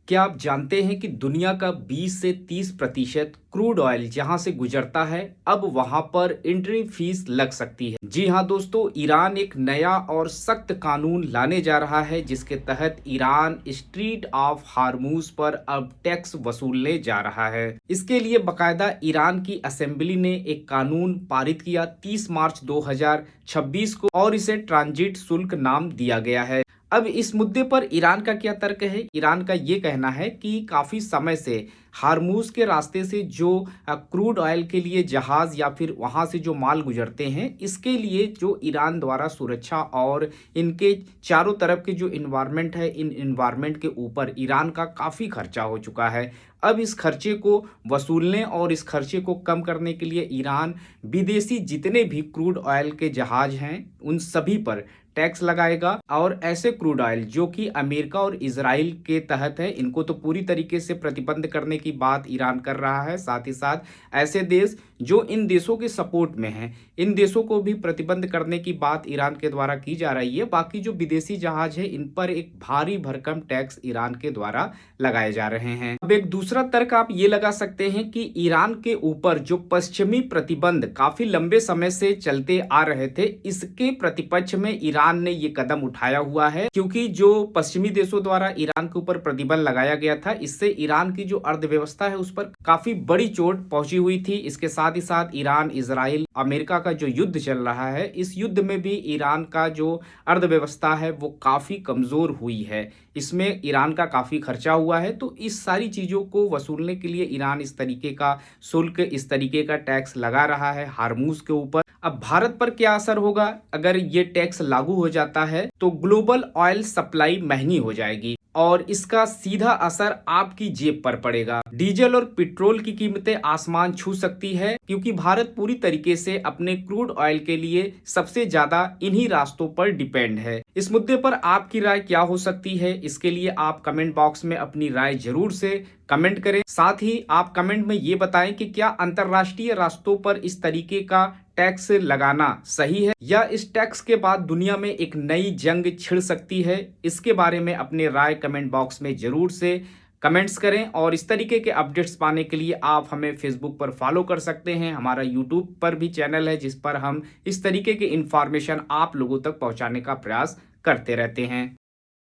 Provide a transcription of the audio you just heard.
क्या आप जानते हैं कि दुनिया का 20 से 30% क्रूड ऑयल जहां से गुजरता है अब वहां पर एंट्री फीस लग सकती है। जी हां दोस्तों, ईरान एक नया और सख्त कानून लाने जा रहा है जिसके तहत ईरान स्ट्रीट ऑफ हार्मूज पर अब टैक्स वसूलने जा रहा है। इसके लिए बकायदा ईरान की असेंबली ने एक कानून पारित किया 30 मार्च 2026 को और इसे ट्रांजिट शुल्क नाम दिया गया है। अब इस मुद्दे पर ईरान का क्या तर्क है? ईरान का ये कहना है कि काफी समय से हार्मूज के रास्ते से जो क्रूड ऑयल के लिए जहाज या फिर वहां से जो माल गुजरते हैं, इसके लिए जो ईरान द्वारा सुरक्षा और इनके चारों तरफ के जो इन्वायरमेंट है, इन इन्वायरमेंट के ऊपर ईरान का काफी खर्चा हो चुका है। अब इस खर्चे को वसूलने और इस खर्चे को कम करने के लिए ईरान विदेशी जितने भी क्रूड ऑयल के जहाज हैं उन सभी पर टैक्स लगाएगा और ऐसे क्रूड ऑयल जो कि अमेरिका और इजराइल के तहत है, इनको तो पूरी तरीके से प्रतिबंध करने की बात ईरान कर रहा है। साथ ही साथ ऐसे देश जो इन देशों के सपोर्ट में हैं, इन देशों को भी प्रतिबंध करने की बात ईरान के द्वारा की जा रही है। बाकी जो विदेशी जहाज है इन पर एक भारी भरकम टैक्स ईरान के द्वारा लगाए जा रहे हैं। अब एक दूसरा तर्क आप ये लगा सकते हैं कि ईरान के ऊपर जो पश्चिमी प्रतिबंध काफी लंबे समय से चलते आ रहे थे, इसके प्रतिपक्ष में ईरान ने ये कदम उठाया हुआ है, क्योंकि जो पश्चिमी देशों द्वारा ईरान के ऊपर प्रतिबंध लगाया गया था, इससे ईरान की जो अर्थव्यवस्था है उस पर काफी बड़ी चोट पहुंची हुई थी। इसके साथ ही साथ ईरान, इजराइल, अमेरिका का जो युद्ध चल रहा है, इस युद्ध में भी ईरान का जो अर्थव्यवस्था है वो काफी कमजोर हुई है। इसमें ईरान का काफी खर्चा हुआ है। तो इस सारी चीजों को वसूलने के लिए ईरान इस तरीके का शुल्क, इस तरीके का टैक्स लगा रहा है हार्मूज के ऊपर। अब भारत पर क्या असर होगा अगर ये टैक्स लागू हो जाता है? तो ग्लोबल ऑयल सप्लाई महंगी हो जाएगी और इसका सीधा असर आपकी जेब पर पड़ेगा। डीजल और पेट्रोल की कीमतें आसमान छू सकती है, क्योंकि भारत पूरी तरीके से अपने क्रूड ऑयल के लिए सबसे ज्यादा इन्हीं रास्तों पर डिपेंड है। इस मुद्दे पर आपकी राय क्या हो सकती है? इसके लिए आप कमेंट बॉक्स में अपनी राय जरूर से कमेंट करें। साथ ही आप कमेंट में ये बताएं कि क्या अंतरराष्ट्रीय रास्तों पर इस तरीके का टैक्स लगाना सही है या इस टैक्स के बाद दुनिया में एक नई जंग छिड़ सकती है। इसके बारे में अपनी राय कमेंट बॉक्स में जरूर से कमेंट्स करें और इस तरीके के अपडेट्स पाने के लिए आप हमें फेसबुक पर फॉलो कर सकते हैं। हमारा यूट्यूब पर भी चैनल है जिस पर हम इस तरीके के इंफॉर्मेशन आप लोगों तक पहुंचाने का प्रयास करते रहते हैं।